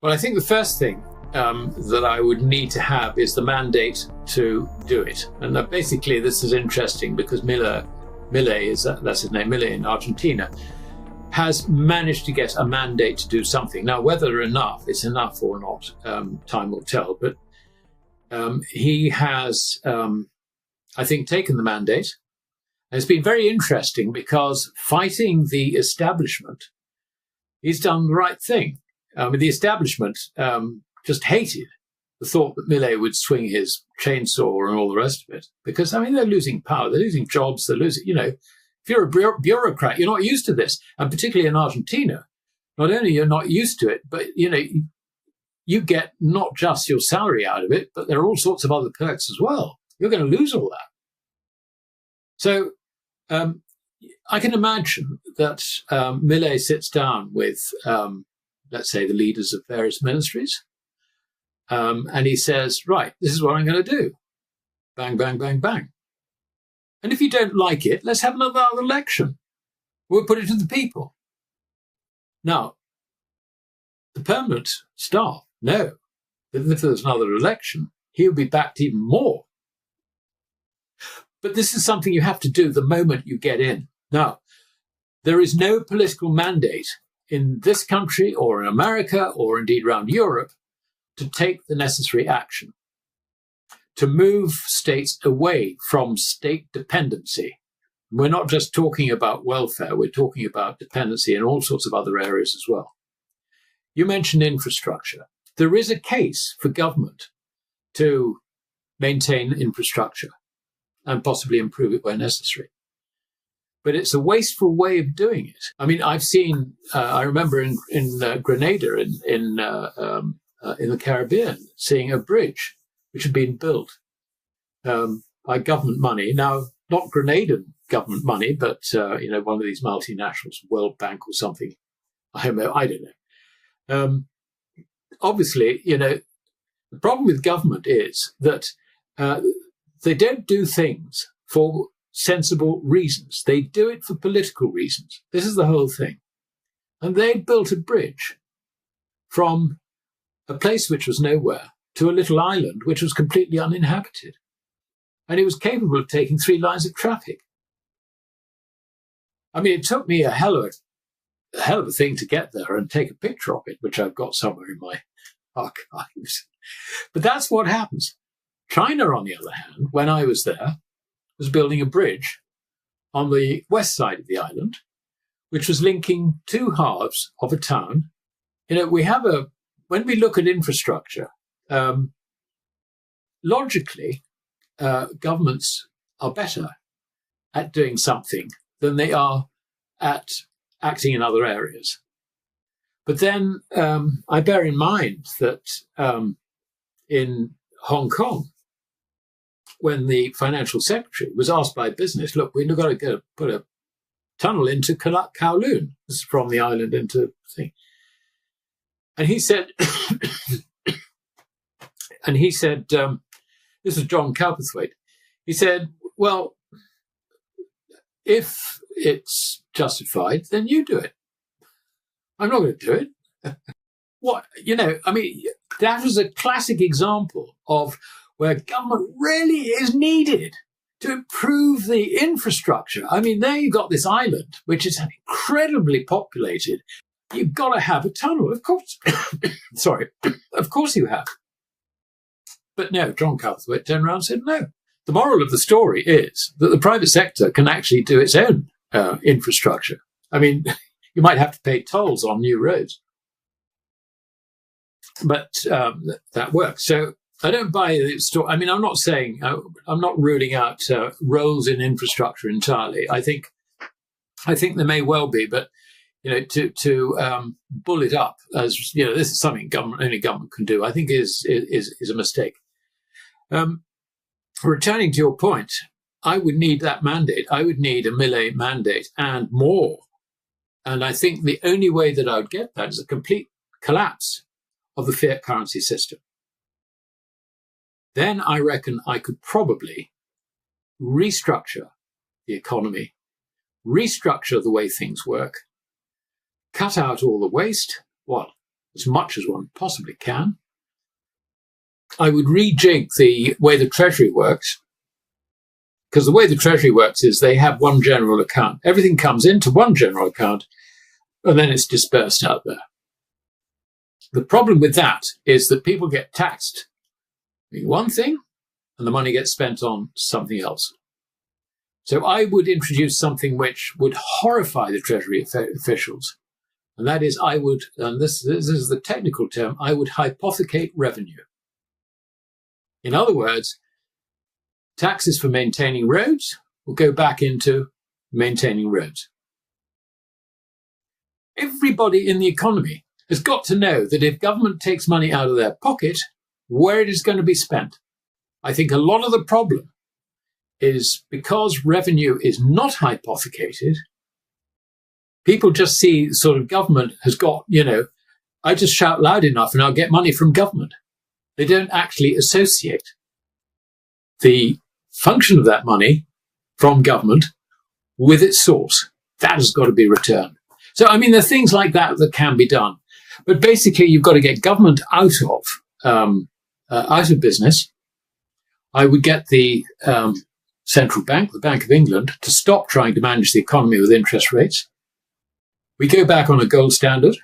Well, I think the first thing that I would need to have is the mandate to do it. And basically, this is interesting because Milei that's his name, Milei in Argentina, has managed to get a mandate to do something. Now, whether it's enough or not, time will tell. But he has, I think, taken the mandate. And it's been very interesting because fighting the establishment, he's done the right thing. The establishment just hated the thought that Milei would swing his chainsaw and all the rest of it. Because, they're losing power, they're losing jobs, they're losing, if you're a bureaucrat, you're not used to this. And particularly in Argentina, not only you're not used to it, but, you get not just your salary out of it, but there are all sorts of other perks as well. You're going to lose all that. So I can imagine that Milei sits down with, let's say, the leaders of various ministries, and he says, right, this is what I'm going to do. Bang, bang, bang, bang. And if you don't like it, let's have another election. We'll put it to the people. Now, the permanent staff know that if there's another election, he'll be backed even more. But this is something you have to do the moment you get in. Now, there is no political mandate in this country or in America or indeed around Europe to take the necessary action to move states away from state dependency. We're not just talking about welfare, we're talking about dependency in all sorts of other areas as well. You mentioned infrastructure. There is a case for government to maintain infrastructure and possibly improve it where necessary. But it's a wasteful way of doing it. I've seen, I remember in Grenada, in the Caribbean, seeing a bridge which had been built by government money. Now, not Grenadian government money, but, one of these multinationals, World Bank or something. I don't know. Obviously, the problem with government is that they don't do things for sensible reasons. They do it for political reasons. This is the whole thing. And they built a bridge from a place which was nowhere to a little island which was completely uninhabited. And it was capable of taking 3 lines of traffic. It took me a hell of a thing to get there and take a picture of it, which I've got somewhere in my archives. But that's what happens. China, on the other hand, when I was there, was building a bridge on the west side of the island, which was linking 2 halves of a town. When we look at infrastructure, logically, governments are better at doing something than they are at acting in other areas. But then I bear in mind that in Hong Kong, when the financial secretary was asked by business, look, we've got to put a tunnel into Kowloon. This is from the island into the thing. And he said, this is John Cowperthwaite. He said, well, if it's justified, then you do it. I'm not going to do it. That was a classic example of where government really is needed to improve the infrastructure. There you've got this island, which is incredibly populated. You've got to have a tunnel, of course. Sorry, of course you have. But no, John Cowperthwaite turned around and said no. The moral of the story is that the private sector can actually do its own infrastructure. You might have to pay tolls on new roads. But that works. So I don't buy the story. I'm not saying, I'm not ruling out roles in infrastructure entirely. I think there may well be, but, to bull it up as, this is something only government can do, I think is a mistake. Returning to your point, I would need that mandate. I would need a Milei mandate and more. And I think the only way that I would get that is a complete collapse of the fiat currency system. Then I reckon I could probably restructure the economy, restructure the way things work, cut out all the waste. Well, as much as one possibly can. I would rejig the way the Treasury works, because the way the Treasury works is they have one general account. Everything comes into one general account, and then it's dispersed out there. The problem with that is that people get taxed on one thing, and the money gets spent on something else. So I would introduce something which would horrify the Treasury officials. And that is, I would, and this is the technical term, I would hypothecate revenue. In other words, taxes for maintaining roads will go back into maintaining roads. Everybody in the economy has got to know that if government takes money out of their pocket, where it is going to be spent. I think a lot of the problem is because revenue is not hypothecated, people just see sort of government has got, I just shout loud enough and I'll get money from government. They don't actually associate the function of that money from government with its source. That has got to be returned. So, there are things like that that can be done. But basically, you've got to get government out of business. I would get the central bank, the Bank of England, to stop trying to manage the economy with interest rates. We go back on a gold standard.